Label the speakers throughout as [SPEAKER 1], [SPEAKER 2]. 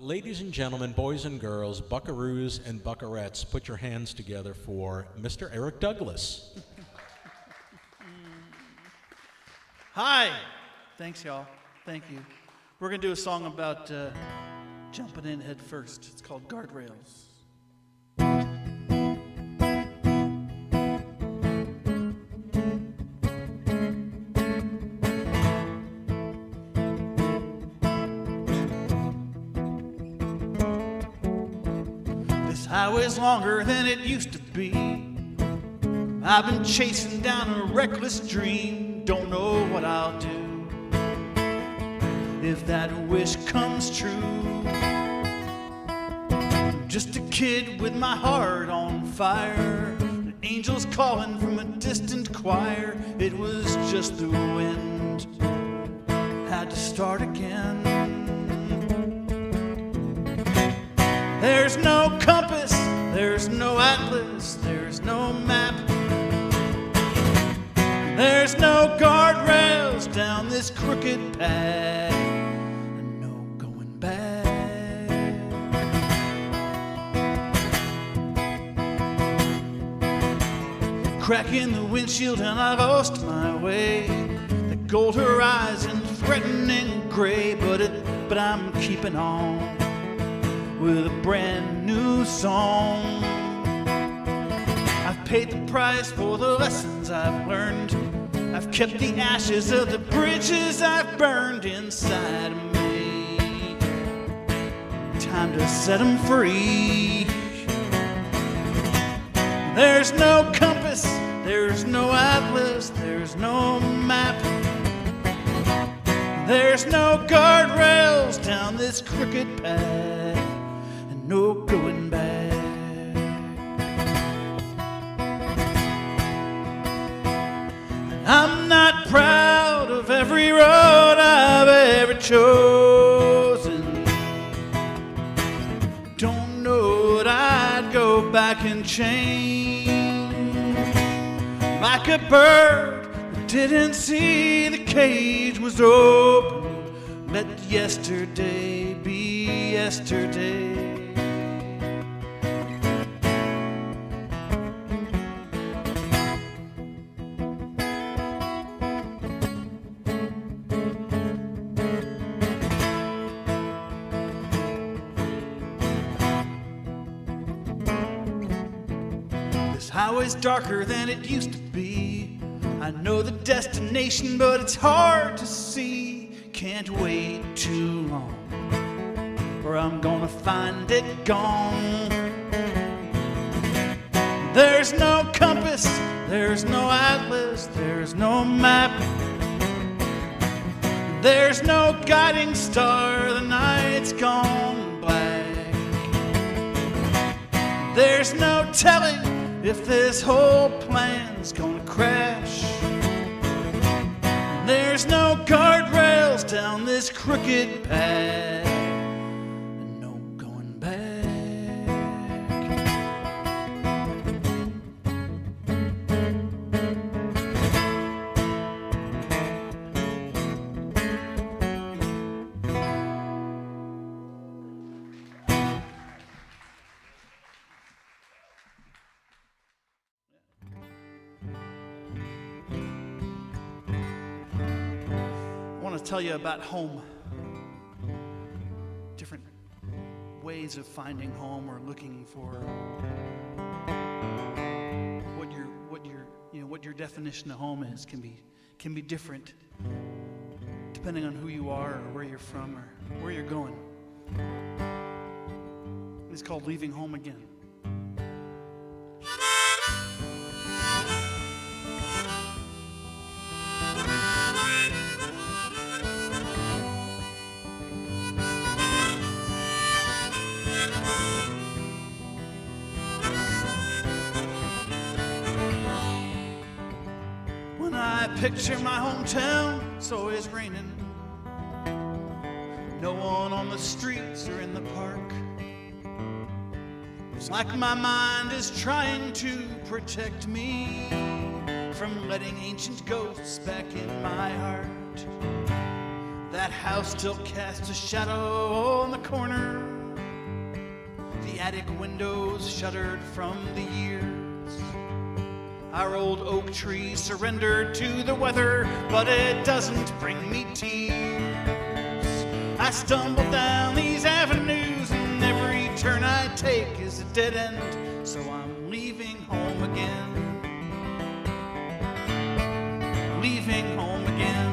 [SPEAKER 1] Ladies and gentlemen, boys and girls, buckaroos and buckarettes, put your hands together for Mr. Eric Douglas.
[SPEAKER 2] Hi. Thanks, y'all. Thank you. We're going to do a song about jumping in head first. It's called Guardrails. Highway's longer than it used to be. I've been chasing down a reckless dream. Don't know what I'll do if that wish comes true. I'm just a kid with my heart on fire. An angel's calling from a distant choir. It was just the wind. Had to start again. There's no compass, there's no atlas, there's no map. There's no guardrails down this crooked path, and no going back. Crack in the windshield and I've lost my way. The gold horizon threatening gray, but I'm keeping on with a brand new song. I've paid the price for the lessons I've learned. I've kept the ashes of the bridges I've burned inside of me. Time to set them free. There's no compass, there's no atlas, there's no map. There's no guardrails down this crooked path, no going back. I'm not proud of every road I've ever chosen. Don't know that I'd go back and change. Like a bird that didn't see the cage was open. Let yesterday be yesterday. Highway's darker than it used to be. I know the destination, but it's hard to see. Can't wait too long, or I'm gonna find it gone. There's no compass, there's no atlas, there's no map. There's no guiding star, the night's gone black. There's no telling if this whole plan's gonna crash. There's no guardrails down this crooked path, and no going back. I want to tell you about home. Different ways of finding home or looking for what your definition of home is can be different depending on who you are or where you're from or where you're going. It's called leaving home again. I picture my hometown, it's always raining. No one on the streets or in the park. It's like my mind is trying to protect me from letting ancient ghosts back in my heart. That house still casts a shadow on the corner attic windows shuttered from the years. Our old oak tree surrendered to the weather, but it doesn't bring me tears. I stumble down these avenues, and every turn I take is a dead end, so I'm leaving home again. Leaving home again.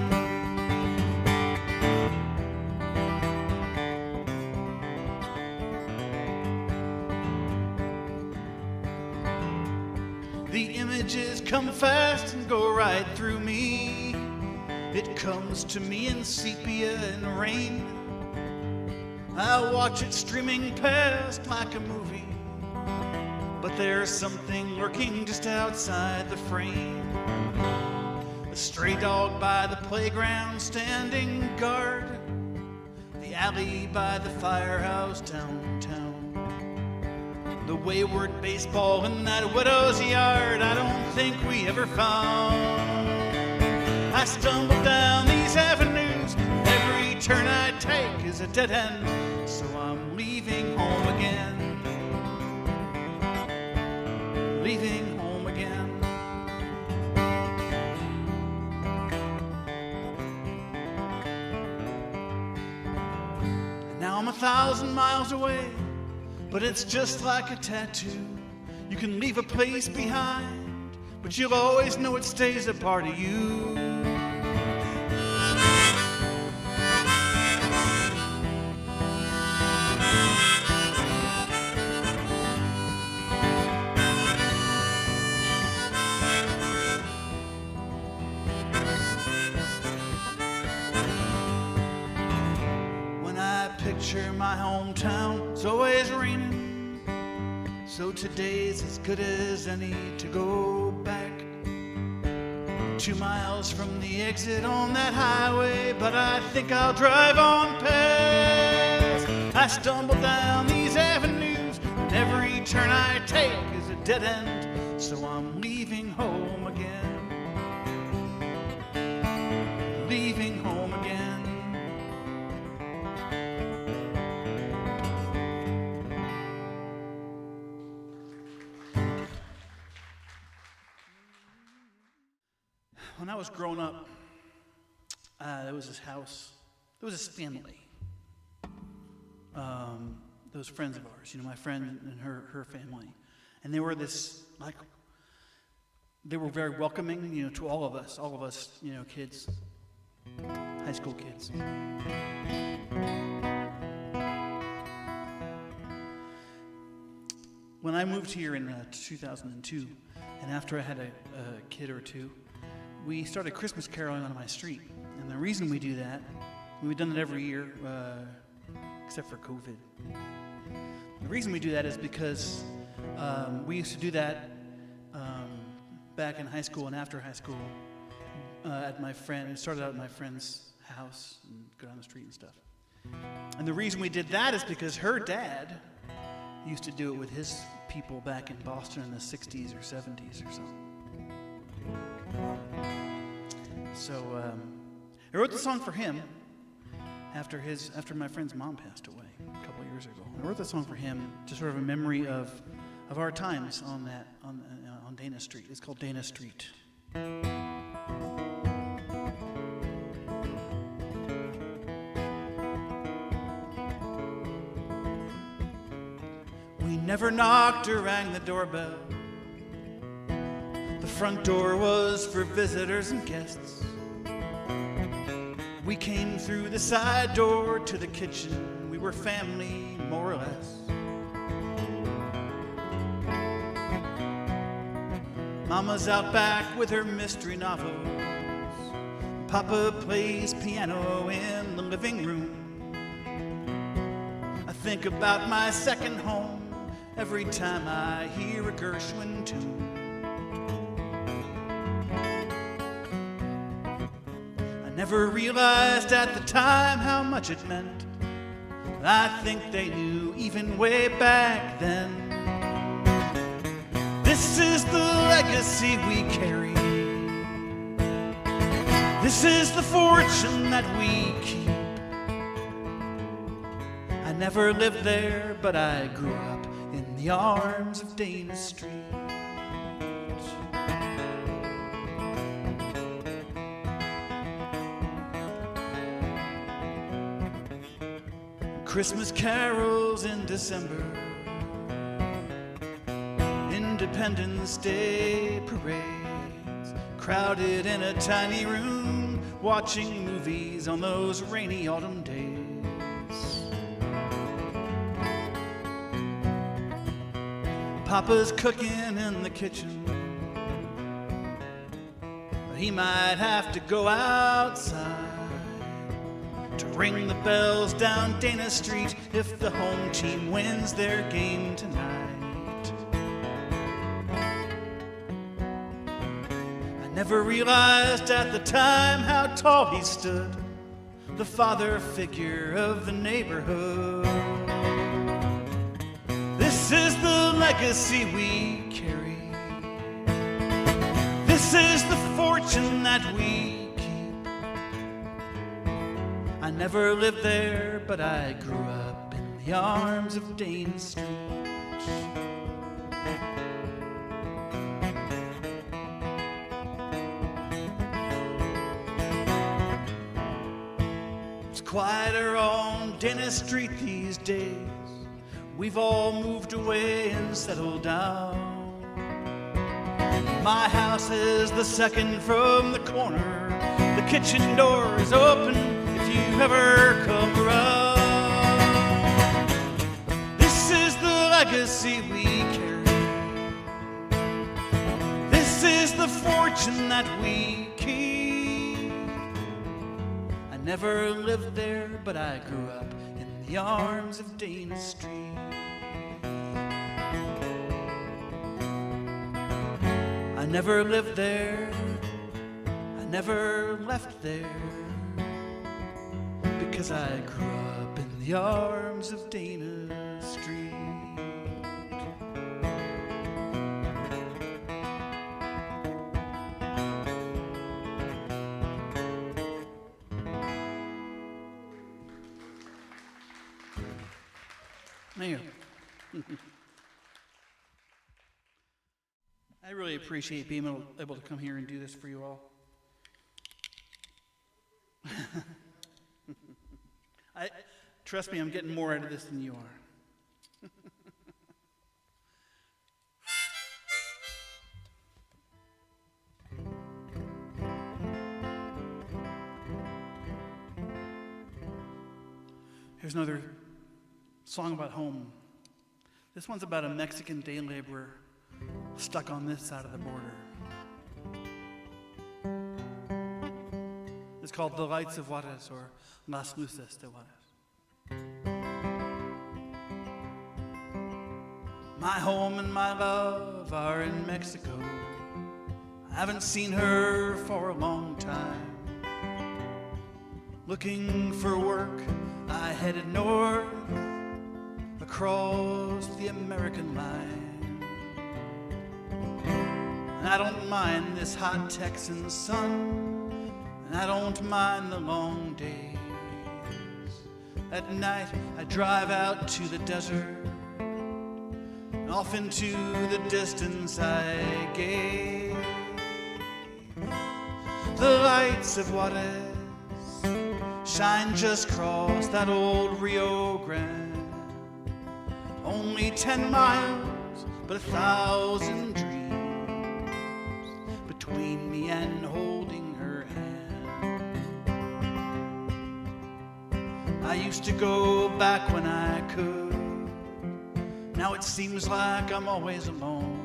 [SPEAKER 2] The images come fast and go right through me. It comes to me in sepia and rain. I watch it streaming past like a movie, but there's something lurking just outside the frame. A stray dog by the playground standing guard, the alley by the firehouse downtown. The wayward baseball in that widow's yard I don't think we ever found. I stumble down these avenues, every turn I take is a dead end, so I'm leaving home again. Leaving home again. And now I'm 1,000 miles away, but it's just like a tattoo. You can leave a place behind, but you'll always know it stays a part of you. When I picture my hometown, it's always raining, so today's as good as any to go back. 2 miles from the exit on that highway, but I think I'll drive on past. I stumble down these avenues, and every turn I take is a dead end, so I'm leaving home again. Leaving home again. When I was growing up, there was this house, there was this family, those friends of ours, my friend and her family, and they were they were very welcoming, to all of us, kids, high school kids. When I moved here in 2002, and after I had a kid or two, we started Christmas caroling on my street. And the reason we do that, we've done it every year, except for COVID. The reason we do that is because we used to do that back in high school and after high school it started out at my friend's house and go down the street and stuff. And the reason we did that is because her dad used to do it with his people back in Boston in the 60s or 70s or so. So I wrote the song for him after my friend's mom passed away a couple of years ago. I wrote the song for him, just sort of a memory of our times on Dana Street. It's called Dana Street. We never knocked or rang the doorbell. The front door was for visitors and guests. We came through the side door to the kitchen. We were family, more or less. Mama's out back with her mystery novels. Papa plays piano in the living room. I think about my second home every time I hear a Gershwin tune. I never realized at the time how much it meant. I think they knew even way back then. This is the legacy we carry. This is the fortune that we keep. I never lived there, but I grew up in the arms of Dana Street. Christmas carols in December, Independence Day parades, crowded in a tiny room, watching movies on those rainy autumn days. Papa's cooking in the kitchen, but he might have to go outside to ring the bells down Dana Street if the home team wins their game tonight. I never realized at the time how tall he stood, the father figure of the neighborhood. This is the legacy we carry. This is the fortune that we I never lived there, but I grew up in the arms of Dana Street. It's quieter on Dana Street these days. We've all moved away and settled down. My house is the second from the corner. The kitchen door is open if you ever come around. This is the legacy we carry. This is the fortune that we keep. I never lived there, but I grew up in the arms of Dana Street. I never lived there, I never left there, because I grew up in the arms of Dana Street. Mayor. I really appreciate being able to come here and do this for you all. Trust me, I'm getting more out of this than you are. Here's another song about home. This one's about a Mexican day laborer stuck on this side of the border. It's called The Lights of Juarez, or Las Luces de Juarez. My home and my love are in Mexico. I haven't seen her for a long time. Looking for work, I headed north across the American line. And I don't mind this hot Texan sun, and I don't mind the long days. At night I drive out to the desert, and off into the distance I gaze. The lights of Juarez shine just across that old Rio Grande. Only 10 miles, but 1,000 dreams between me and holding her hand. I used to go back when I could. Now it seems like I'm always alone.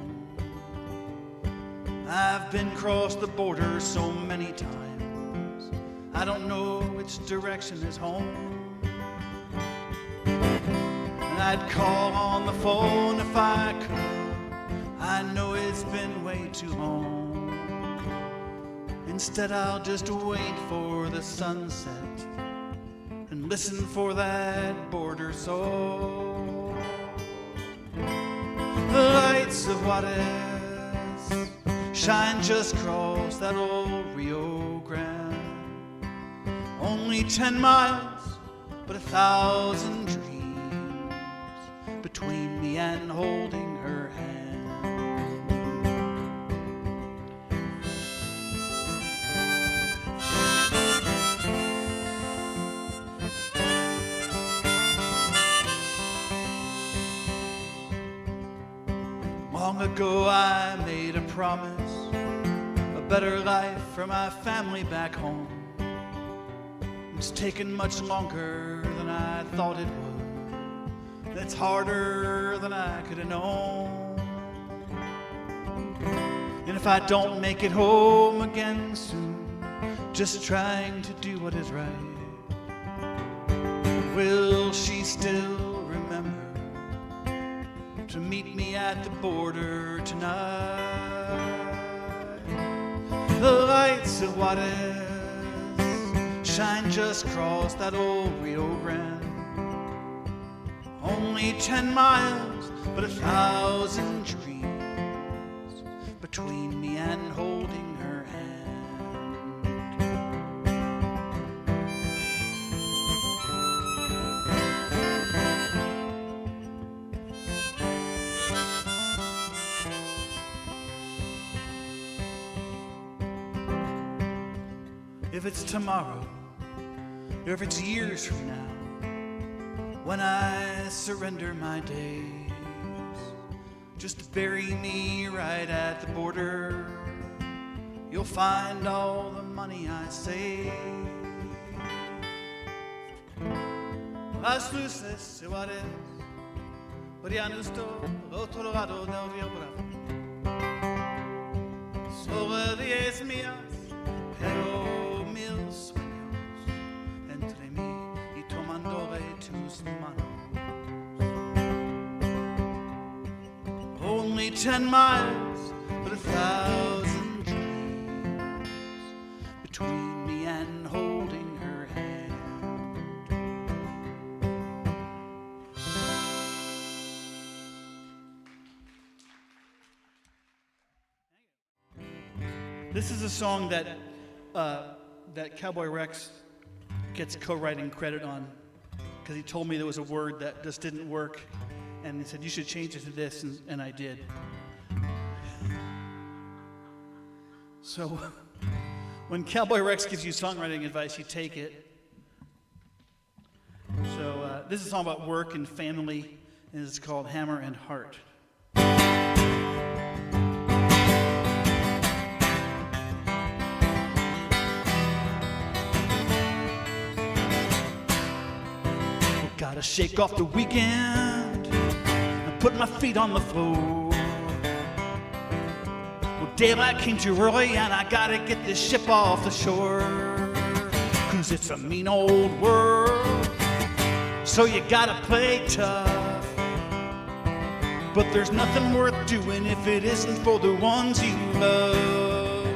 [SPEAKER 2] I've been across the border so many times, I don't know which direction is home. And I'd call on the phone if I could. I know it's been way too long. Instead I'll just wait for the sunset and listen for that border song. The lights of Juarez shine just across that old Rio Grande. Only 10 miles, but 1,000 dreams between me and holding her hand. Long ago I made a promise, a better life for my family back home. It's taken much longer than I thought it would. It's harder than I could have known. And if I don't make it home again soon, just trying to do what is right, will she still remember to meet me at the border tonight? The lights of Juarez shine just across that old Rio Grande. Only 10 miles, but 1,000 dreams between me and holding her hand. If it's tomorrow, or if it's years from now, when I surrender my days, just bury me right at the border. You'll find all the money I saved. Las luces de Juarez brillan justo al otro lado del río Bravo. Sobre 10 millas, pero 1000 sueños entre mí y tomándole tus manos. Only 10 miles, but 1,000 dreams between me and holding her hand. This is a song that Cowboy Rex gets co-writing credit on, because he told me there was a word that just didn't work, and he said, you should change it to this, and I did. So when Cowboy Rex gives you songwriting advice, you take it. So this is a song about work and family, and it's called Hammer and Heart. Gotta shake off the weekend and put my feet on the floor. Well, daylight came too early and I gotta get this ship off the shore. 'Cause it's a mean old world, so you gotta play tough. But there's nothing worth doing if it isn't for the ones you love.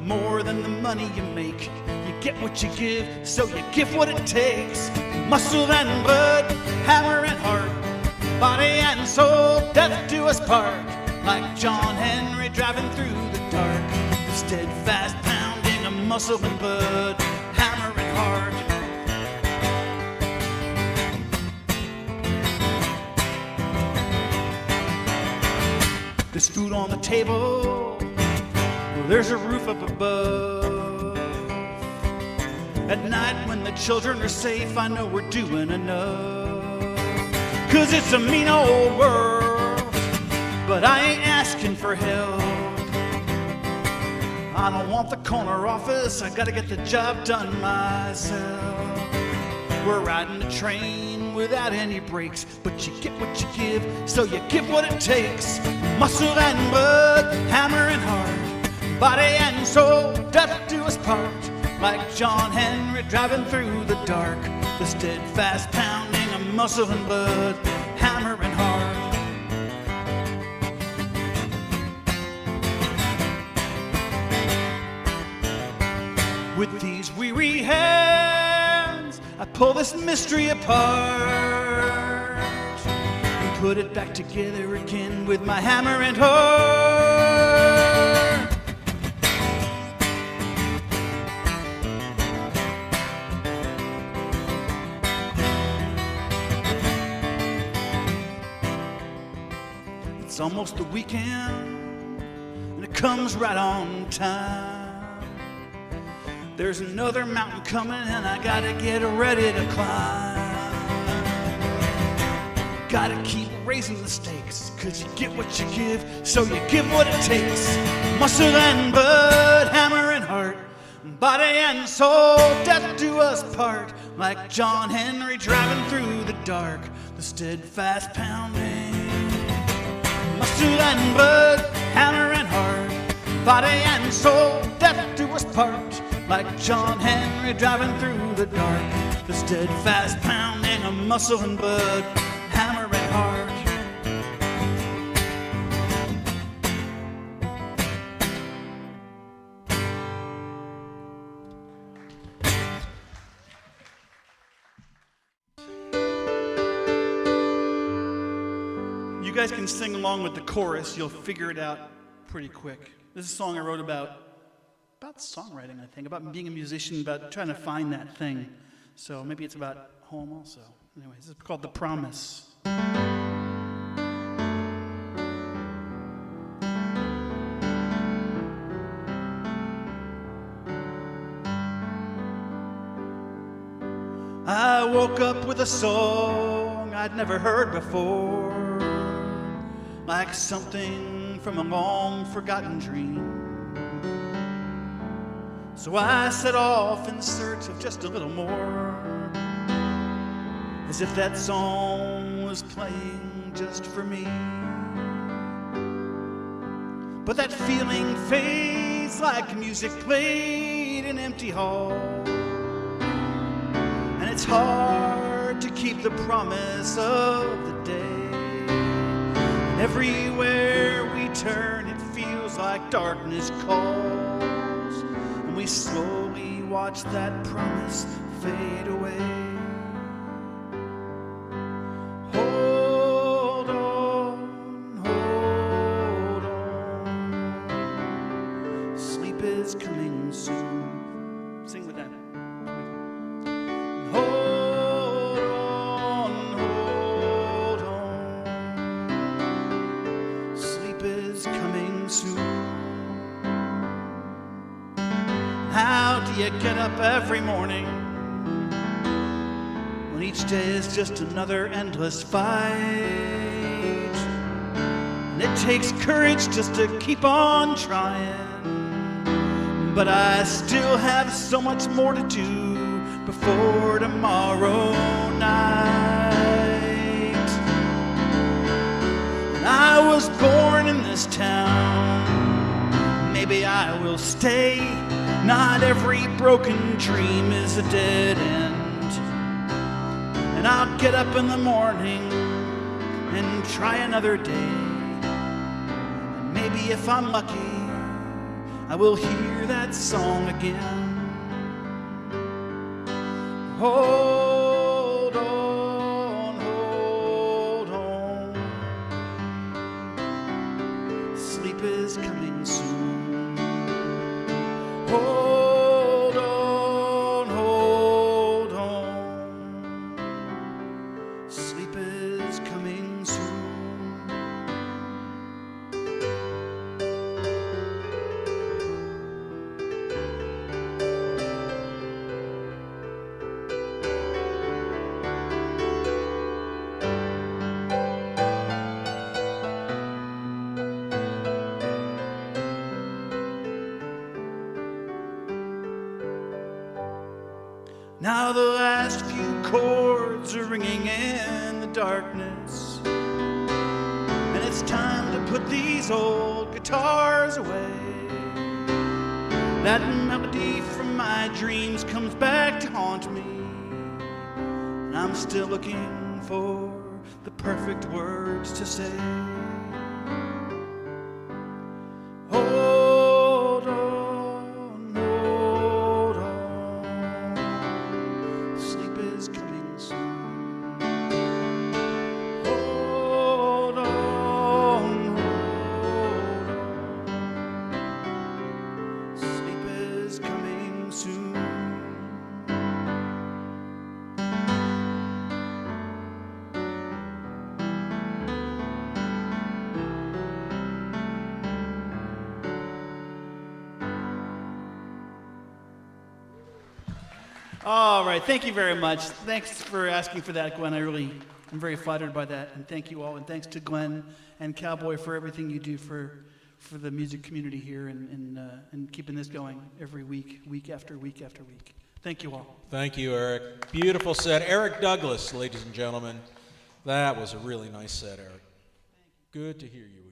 [SPEAKER 2] More than the money you make, you get what you give, so you give what it takes. Muscle and blood, hammer and heart, body and soul, death do us part. Like John Henry driving through the dark, steadfast pounding of muscle and blood, hammer and heart. There's food on the table, well, there's a roof up above. At night when the children are safe, I know we're doing enough. 'Cause it's a mean old world, but I ain't asking for help. I don't want the corner office, I gotta get the job done myself. We're riding the train without any brakes, but you get what you give, so you give what it takes. Muscle and blood, hammer and heart, body and soul, death do us part. Like John Henry driving through the dark, the steadfast pounding of muscle and blood, hammer and heart. With these weary hands, I pull this mystery apart and put it back together again with my hammer and heart. It's almost the weekend, and it comes right on time. There's another mountain coming, and I gotta get ready to climb. Gotta keep raising the stakes, 'cause you get what you give, so you give what it takes. Muscle and blood, hammer and heart, body and soul, death do us part. Like John Henry driving through the dark, the steadfast pounding. Muscle and blood, hammer and heart, body and soul, death do us part. Like John Henry driving through the dark, the steadfast pounding of muscle and blood, hammer and heart. You guys can sing along with the chorus. You'll figure it out pretty quick. This is a song I wrote about songwriting, I think, about being a musician, about trying to find that thing. So maybe it's about home also. Anyways, this is called The Promise. I woke up with a song I'd never heard before, like something from a long forgotten dream. So I set off in search of just a little more, as if that song was playing just for me. But that feeling fades like music played in empty hall, and it's hard to keep the promise of the day. And everywhere we turn, it feels like darkness calls. We slowly watch that promise fade away. Hold on, hold on. Sleep is coming soon. Sing with that. Hold on. Sleep is coming soon. How do you get up every morning when each day is just another endless fight? And it takes courage just to keep on trying, but I still have so much more to do before tomorrow night. And I was born in this town, maybe I will stay. Not every broken dream is a dead end. And I'll get up in the morning and try another day. And maybe if I'm lucky, I will hear that song again. Hold on, hold on. Sleep is coming soon. Hold on, hold on. Sleep is coming soon. Now the last few chords are ringing in the darkness, and it's time to put these old guitars away. That melody from my dreams comes back to haunt me, and I'm still looking for the perfect words to say. Hold on, hold on. Sleep is coming soon. Hold on, hold on. Sleep is coming soon. All right, thank you very much. Thanks for asking for that, Gwen. I'm very flattered by that, and thank you all. And thanks to Glen and Cowboy for everything you do for the music community here and keeping this going every week, week after week after week. Thank you all.
[SPEAKER 1] Thank you, Eric. Beautiful set. Eric Douglas, ladies and gentlemen. That was a really nice set, Eric. Good to hear you.